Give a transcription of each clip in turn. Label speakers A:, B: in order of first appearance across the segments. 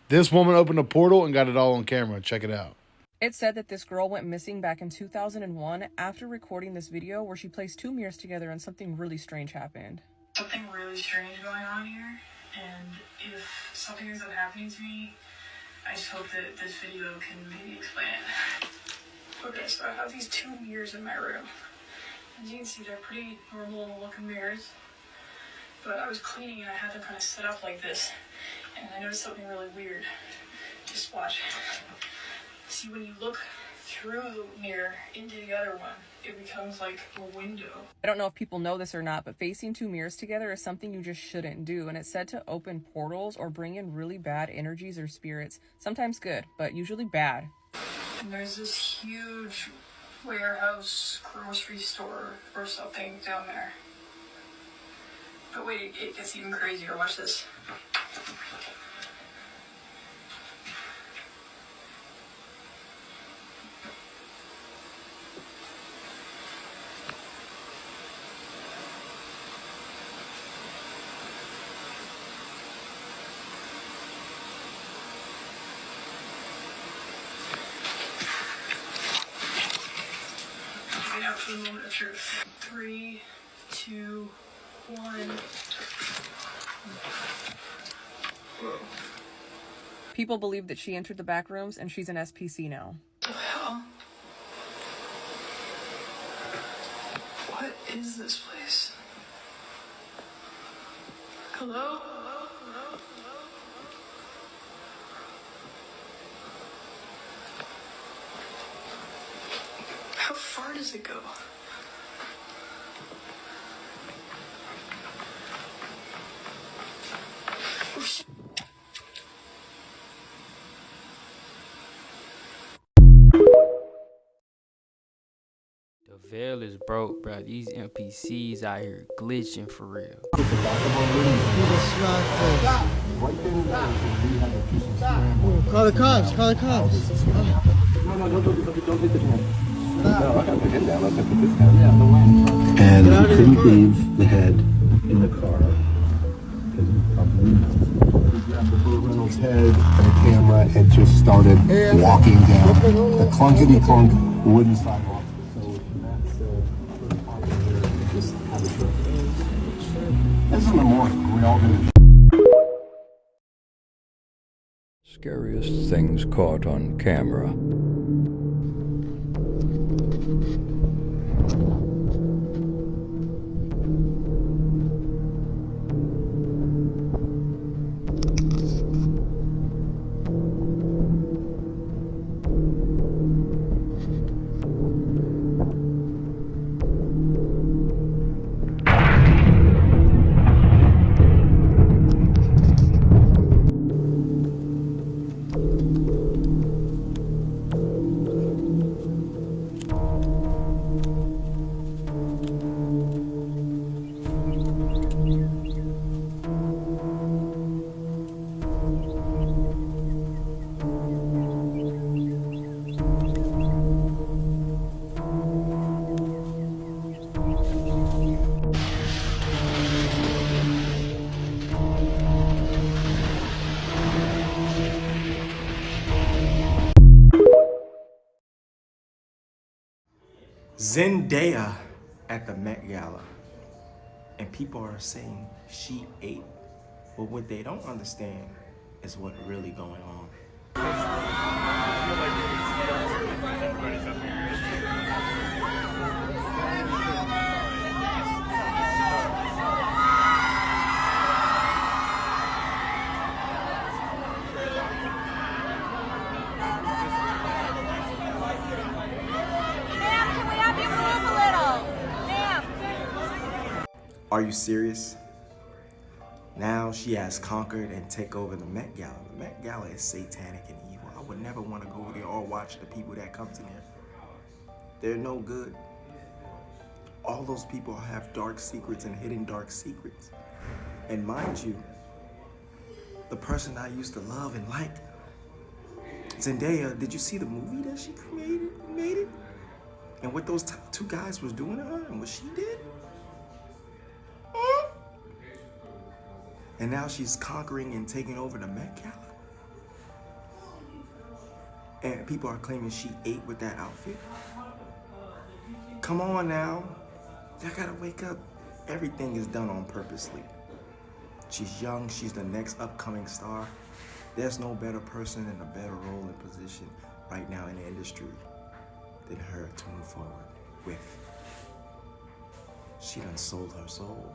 A: This woman opened a portal and got it all on camera. Check it out.
B: It said that this girl went missing back in 2001 after recording this video where she placed two mirrors together and something really strange happened.
C: Something really strange going on here, and if something ends up happening to me, I just hope that this video can maybe explain it. Okay, so I have these two mirrors in my room. As you can see, they're pretty normal looking mirrors, but I was cleaning and I had them kind of set up like this, and I noticed something really weird. Just watch. See, when you look through the mirror into the other one, it becomes like a window.
B: I don't know if people know this or not, but facing two mirrors together is something you just shouldn't do, and it's said to open portals or bring in really bad energies or spirits. Sometimes good, but usually bad.
C: And there's this huge warehouse, grocery store or something down there. But wait, it gets even crazier. Watch this. Out for the moment of truth. 3, 2, 1. Whoa.
B: People believe that she entered the back rooms and she's an SPC now.
C: What the hell? What is this place? Hello? How far does it go? Oh, shit.
D: The veil is broke, bro. These NPCs out here glitching for real.
E: Call the cops, call the cops.
F: No, don't hit the pen. No, I got the head down. Let's put this down. Yeah, the way. And he couldn't leave the head in the car. Because he probably grabbed the Burt Reynolds head and a camera and just started walking down the clunkety clunk wooden sidewalk. So that's the first part of it. Just have a trip. This is in the morning. We're all going to.
G: Scariest things caught on camera.
H: Zendaya at the Met Gala, and people are saying she ate, but what they don't understand is what really going on. Are you serious? Now she has conquered and take over the Met Gala. The Met Gala is satanic and evil. I would never want to go there or watch the people that come to there. They're no good. All those people have dark secrets and hidden dark secrets. And mind you, the person I used to love and like, Zendaya, did you see the movie that she made it? And what those two guys was doing to her and what she did? And now she's conquering and taking over the Met Gala. And people are claiming she ate with that outfit. Come on now. Y'all gotta wake up. Everything is done on purposely. She's young, she's the next upcoming star. There's no better person in a better role and position right now in the industry than her to move forward with. She done sold her soul.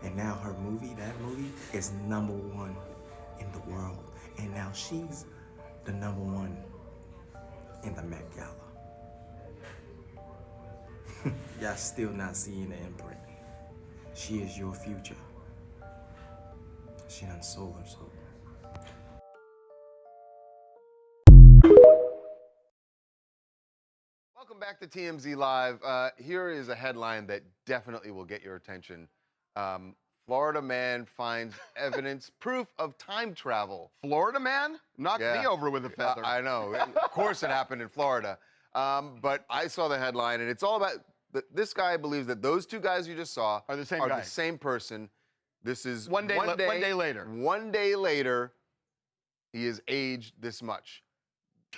H: And now her movie, that movie, is #1 in the world. And now she's the #1 in the Met Gala. Y'all still not seeing the imprint. She is your future. She done sold her soul.
I: Welcome back to TMZ Live. Here is a headline that definitely will get your attention. Florida man finds evidence, proof of time travel.
J: Florida man? Knocked me over with a feather.
I: I know. Of course it happened in Florida. But I saw the headline, and it's all about this guy believes that those two guys you just saw
J: are the same
I: are
J: guy.
I: the same person. This is
J: one day later.
I: One day later, he is aged this much.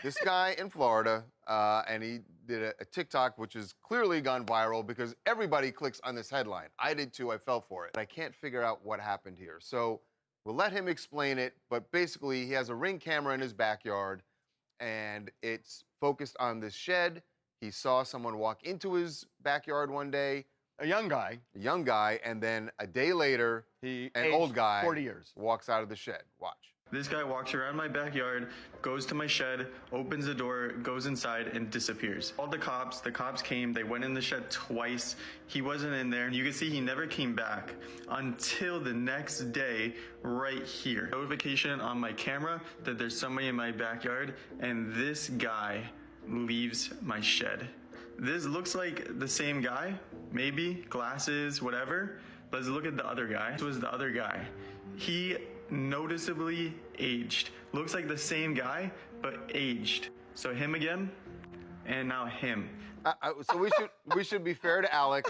I: This guy in Florida, and he did a TikTok, which has clearly gone viral because everybody clicks on this headline. I did too, I fell for it. I can't figure out what happened here. So we'll let him explain it, but basically he has a Ring camera in his backyard and it's focused on this shed. He saw someone walk into his backyard one day.
J: A young guy,
I: and then a day later,
J: an
I: old guy
J: 40 years.
I: walks out of the shed. Watch.
K: This guy walks around my backyard, goes to my shed, opens the door, goes inside, and disappears. Called the cops came, they went in the shed twice. He wasn't in there. You can see he never came back until the next day right here. Notification on my camera that there's somebody in my backyard, and this guy leaves my shed. This looks like the same guy, maybe, glasses, whatever. Let's look at the other guy. This was the other guy. He noticeably aged. Looks like the same guy, but aged. So him again, and now him.
I: So we should be fair to Alec.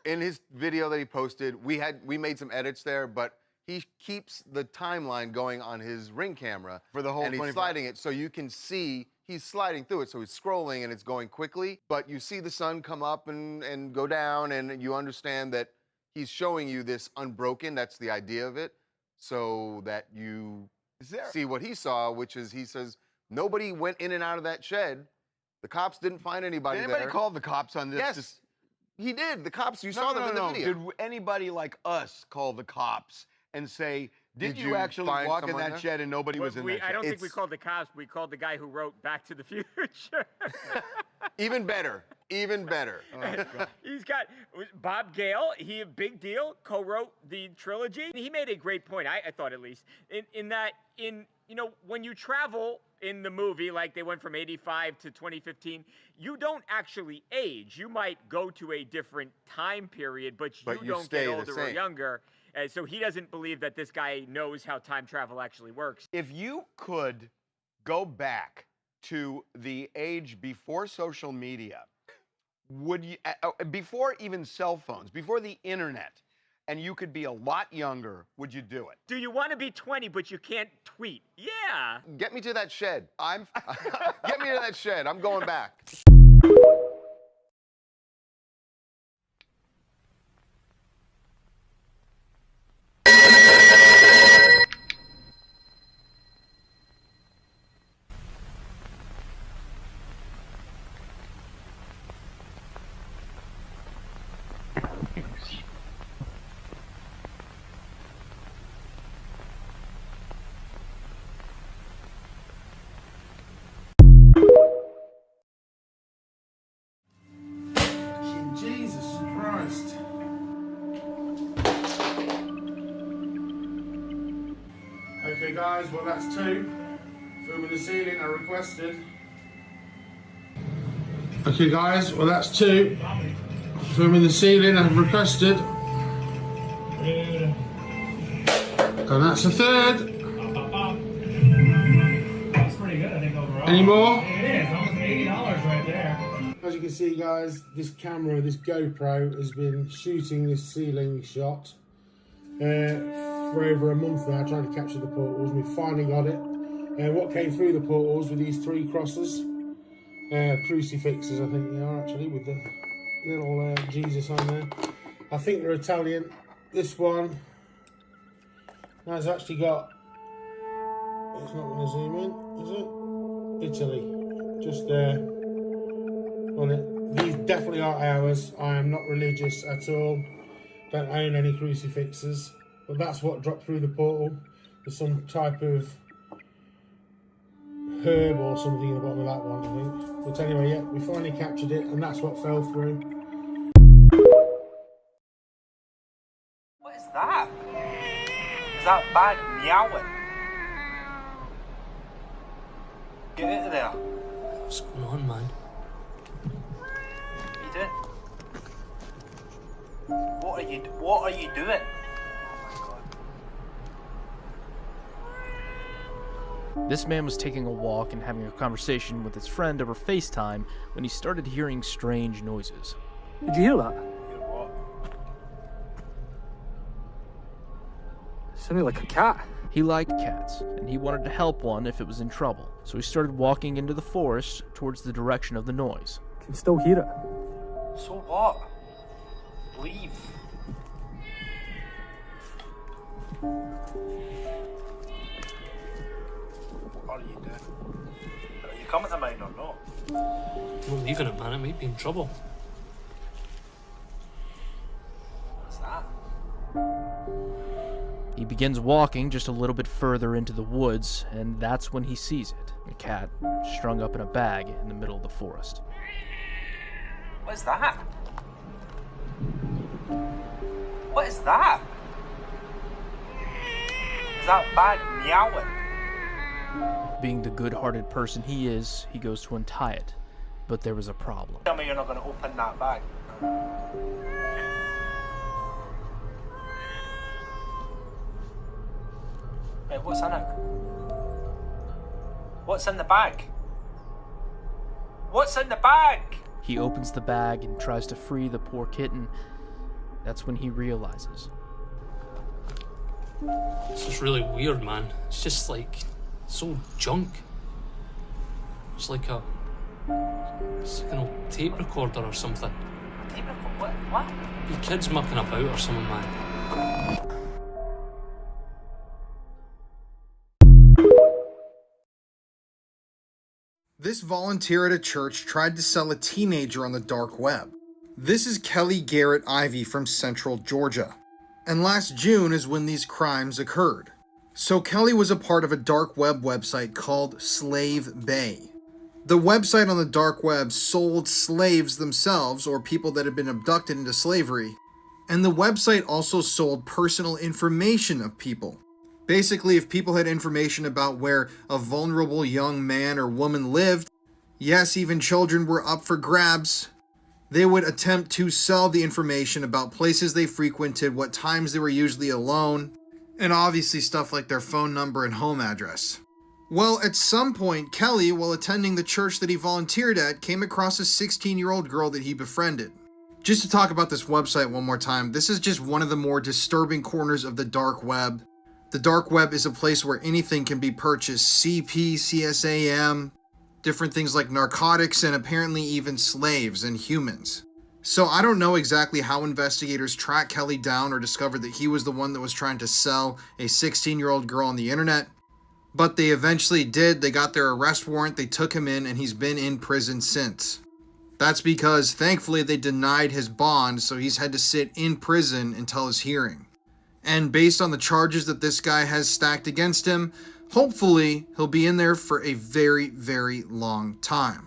I: In his video that he posted, we made some edits there, but he keeps the timeline going on his Ring camera
J: for the whole.
I: And he's sliding it, so you can see he's sliding through it. So he's scrolling and it's going quickly, but you see the sun come up and go down, and you understand that he's showing you this unbroken. That's the idea of it. So that you see what he saw, which is he says nobody went in and out of that shed. The cops didn't find anybody there.
J: Did anybody call the cops on this?
I: Yes, he did. The cops, you saw them in the video.
J: Did anybody like us call the cops and say, did you actually walk in that shed and nobody was in that shed?
L: I don't think we called the cops. We called the guy who wrote Back to the Future.
I: Even better. Even better.
L: Oh, he's got Bob Gale. He a big deal. Co-wrote the trilogy. He made a great point. I thought, at least, in that when you travel in the movie, like they went from 85 to 2015, you don't actually age. You might go to a different time period, but you don't get older or younger. So he doesn't believe that this guy knows how time travel actually works.
J: If you could go back to the age before social media, would you, before even cell phones, before the internet, and you could be a lot younger, would you do it?
L: Do you want to be 20 but you can't tweet? Yeah.
I: Get me to that shed. Get me to that shed. I'm going back.
E: Jesus Christ. Okay guys, well that's 2. Filming the ceiling, I requested. Okay guys, well that's 2. Filming the ceiling, I've requested. And that's a 3rd.
M: That's pretty good, I think, overall.
E: Any more?
M: It is, almost $80 right there.
E: As you can see guys, this camera, this GoPro, has been shooting this ceiling shot for over a month now, trying to capture the portals. We finally got it. What came through the portals were these 3 crosses, crucifixes I think they are actually, with the little Jesus on there. I think they're Italian. This one has actually got, it's not going to zoom in, is it? Italy, just there on it. These definitely are ours. I am not religious at all, don't own any crucifixes, but that's what dropped through the portal. There's some type of herb or something in the bottom of that one, I think. But anyway, yeah, we finally captured it, and that's what fell through.
N: What is that? Is that bag meowing? Get out of there.
O: What's going on, man?
N: What are you doing? What are you doing?
P: This man was taking a walk and having a conversation with his friend over FaceTime when he started hearing strange noises.
O: Did you hear that?
N: What?
O: It sounded like a cat.
P: He liked cats, and he wanted to help one if it was in trouble, so he started walking into the forest towards the direction of the noise.
O: Can still hear it.
N: So what? Leave. What are you doing? Are you coming to mine or not?
O: I'm leaving it, man. It might be in trouble.
N: What's that?
P: He begins walking just a little bit further into the woods, and that's when he sees it. A cat strung up in a bag in the middle of the forest.
N: What's that? What is that? Is that bag meowing?
P: Being the good-hearted person he is, he goes to untie it, but there was a problem.
N: Tell me you're not going to open that bag. Wait, what's in it? What's in the bag? What's in the bag?
P: He opens the bag and tries to free the poor kitten. That's when he realizes.
O: This is really weird, man. It's just like, it's all junk. It's like an old tape recorder or something.
N: Tape recorder? What?
O: Your kid's mucking about or something, man.
Q: This volunteer at a church tried to sell a teenager on the dark web. This is Kelly Garrett Ivy from Central Georgia. And last June is when these crimes occurred. So Kelly was a part of a dark web website called Slave Bay. The website on the dark web sold slaves themselves, or people that had been abducted into slavery. And the website also sold personal information of people. Basically, if people had information about where a vulnerable young man or woman lived, yes, even children were up for grabs, they would attempt to sell the information about places they frequented, what times they were usually alone, and obviously stuff like their phone number and home address. Well, at some point, Kelly, while attending the church that he volunteered at, came across a 16-year-old girl that he befriended. Just to talk about this website one more time, this is just one of the more disturbing corners of the dark web. The dark web is a place where anything can be purchased. CP, CSAM, different things like narcotics, and apparently even slaves and humans. So I don't know exactly how investigators tracked Kelly down or discovered that he was the one that was trying to sell a 16-year-old girl on the internet. But they eventually did. They got their arrest warrant, they took him in, and he's been in prison since. That's because, thankfully, they denied his bond, so he's had to sit in prison until his hearing. And based on the charges that this guy has stacked against him, hopefully he'll be in there for a very, very long time.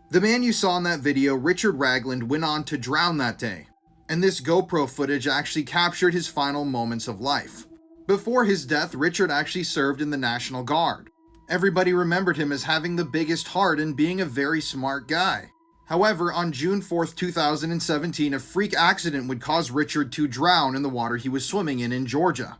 Q: The man you saw in that video, Richard Ragland, went on to drown that day. And this GoPro footage actually captured his final moments of life. Before his death, Richard actually served in the National Guard. Everybody remembered him as having the biggest heart and being a very smart guy. However, on June 4th, 2017, a freak accident would cause Richard to drown in the water he was swimming in Georgia.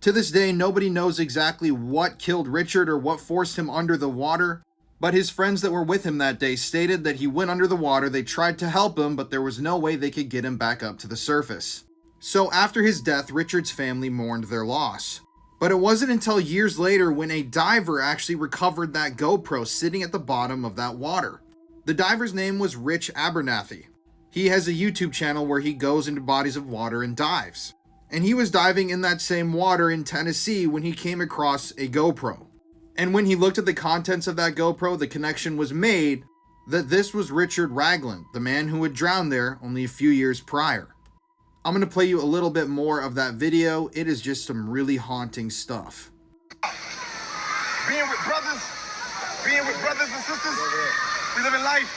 Q: To this day, nobody knows exactly what killed Richard or what forced him under the water, But his friends that were with him that day stated that he went under the water. They tried to help him, but there was no way they could get him back up to the surface. So after his death, Richard's family mourned their loss. But it wasn't until years later when a diver actually recovered that GoPro sitting at the bottom of that water. The diver's name was Rich Abernathy. He has a YouTube channel where he goes into bodies of water and dives. And he was diving in that same water in Tennessee when he came across a GoPro. And when he looked at the contents of that GoPro, the connection was made that this was Richard Ragland, the man who had drowned there only a few years prior. I'm going to play you a little bit more of that video. It is just some really haunting stuff.
R: Being with brothers and sisters, we live in life.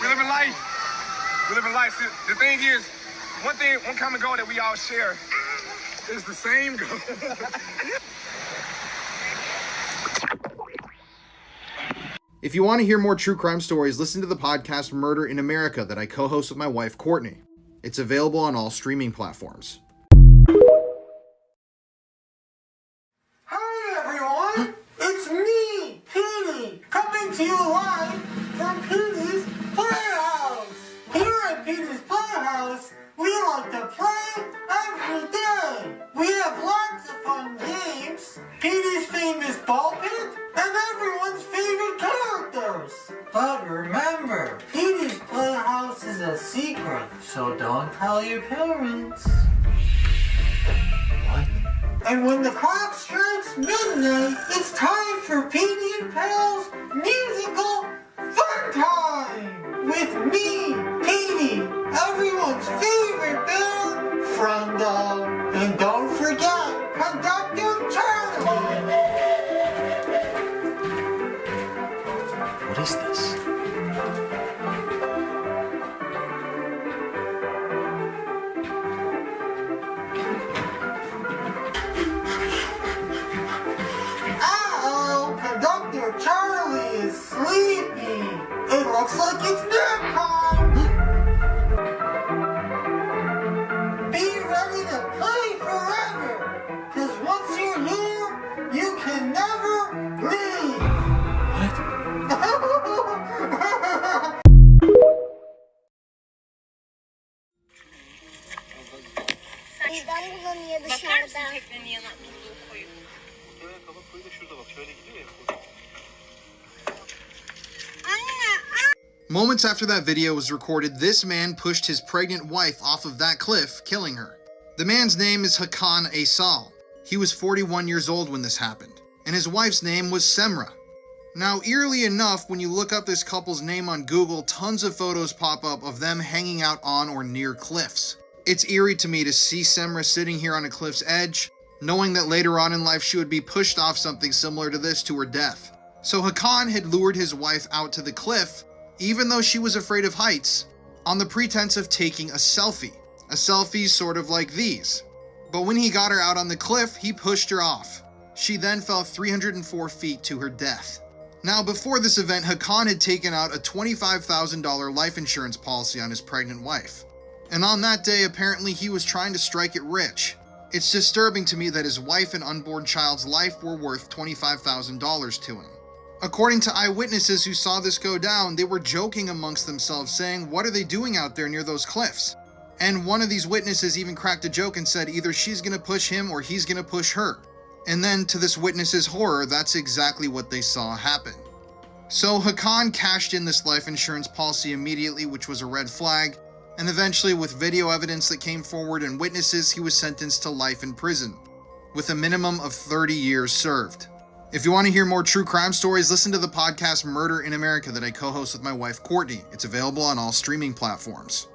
R: We live in life. We live in life. See, the thing is, one common goal that we all share is the same goal.
Q: If you want to hear more true crime stories, listen to the podcast Murder in America that I co-host with my wife, Courtney. It's available on all streaming platforms.
S: Hi everyone, it's me, Petey, coming to you live from Petey's Playhouse. Here at Petey's Playhouse, we like to play every day. We have lots of fun games, Petey's famous ball pit, and everyone's favorite characters. But remember, Petey's Playhouse is a secret, so don't tell your parents. What? And when the clock strikes midnight, it's time for Petey and Pal's musical fun time! With me, Petey, everyone's favorite band, Friendo. And don't forget, Conductor Charlie!
T: What is this?
S: Uh-oh, Conductor Charlie is sleepy. It looks like it's nap time. Be ready to play forever, because once you're here, you can never leave.
U: Neden bulanıyor dışarıda?
C: Teknenin yanına tuttuğu koyu.
N: Koyu da şurada bak, şöyle gidiyor ya.
Q: Moments after that video was recorded, this man pushed his pregnant wife off of that cliff, killing her. The man's name is Hakan Aysal. He was 41 years old when this happened, and his wife's name was Semra. Now, eerily enough, when you look up this couple's name on Google, tons of photos pop up of them hanging out on or near cliffs. It's eerie to me to see Semra sitting here on a cliff's edge, knowing that later on in life she would be pushed off something similar to this to her death. So Hakan had lured his wife out to the cliff, even though she was afraid of heights, on the pretense of taking a selfie. A selfie sort of like these. But when he got her out on the cliff, he pushed her off. She then fell 304 feet to her death. Now, before this event, Hakan had taken out a $25,000 life insurance policy on his pregnant wife. And on that day, apparently he was trying to strike it rich. It's disturbing to me that his wife and unborn child's life were worth $25,000 to him. According to eyewitnesses who saw this go down, they were joking amongst themselves, saying, "What are they doing out there near those cliffs?" And one of these witnesses even cracked a joke and said either she's gonna push him or he's gonna push her. And then, to this witness's horror, that's exactly what they saw happen. So Hakan cashed in this life insurance policy immediately, which was a red flag, and eventually, with video evidence that came forward and witnesses, he was sentenced to life in prison, with a minimum of 30 years served. If you want to hear more true crime stories, listen to the podcast Murder in America that I co-host with my wife, Courtney. It's available on all streaming platforms.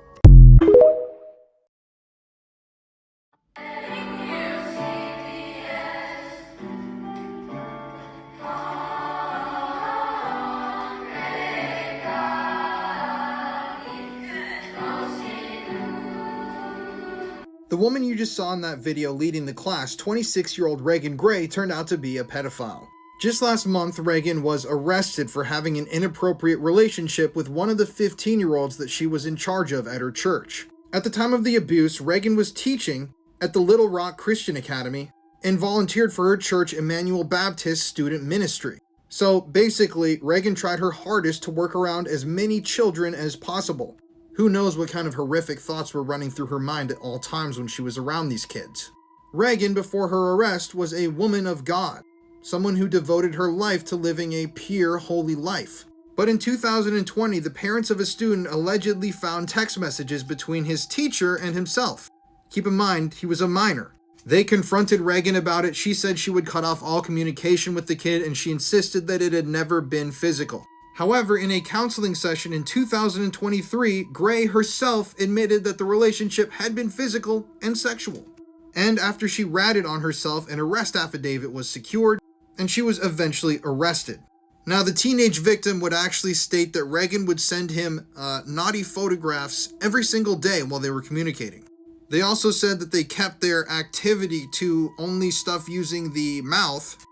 Q: The woman you just saw in that video leading the class, 26-year-old Reagan Gray, turned out to be a pedophile. Just last month, Reagan was arrested for having an inappropriate relationship with one of the 15-year-olds that she was in charge of at her church. At the time of the abuse, Reagan was teaching at the Little Rock Christian Academy and volunteered for her church Emmanuel Baptist student ministry. So basically, Reagan tried her hardest to work around as many children as possible. Who knows what kind of horrific thoughts were running through her mind at all times when she was around these kids. Reagan, before her arrest, was a woman of God, someone who devoted her life to living a pure, holy life. But in 2020, the parents of a student allegedly found text messages between his teacher and himself. Keep in mind, he was a minor. They confronted Reagan about it. She said she would cut off all communication with the kid, and she insisted that it had never been physical. However, in a counseling session in 2023, Gray herself admitted that the relationship had been physical and sexual. And after she ratted on herself, an arrest affidavit was secured, and she was eventually arrested. Now, the teenage victim would actually state that Reagan would send him naughty photographs every single day while they were communicating. They also said that they kept their activity to only stuff using the mouth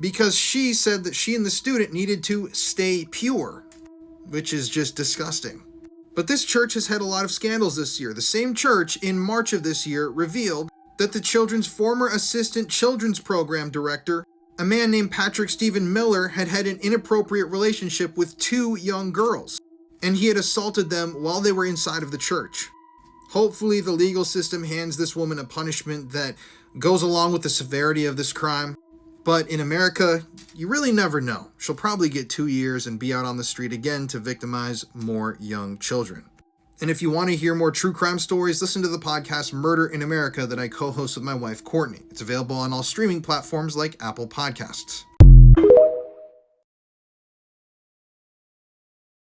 Q: because she said that she and the student needed to stay pure, which is just disgusting. But this church has had a lot of scandals this year. The same church in March of this year revealed that the children's former assistant children's program director, a man named Patrick Stephen Miller, had had an inappropriate relationship with 2 young girls, and he had assaulted them while they were inside of the church. Hopefully the legal system hands this woman a punishment that goes along with the severity of this crime. But in America, you really never know. She'll probably get 2 years and be out on the street again to victimize more young children. And if you want to hear more true crime stories, listen to the podcast Murder in America that I co-host with my wife, Courtney. It's available on all streaming platforms like Apple Podcasts.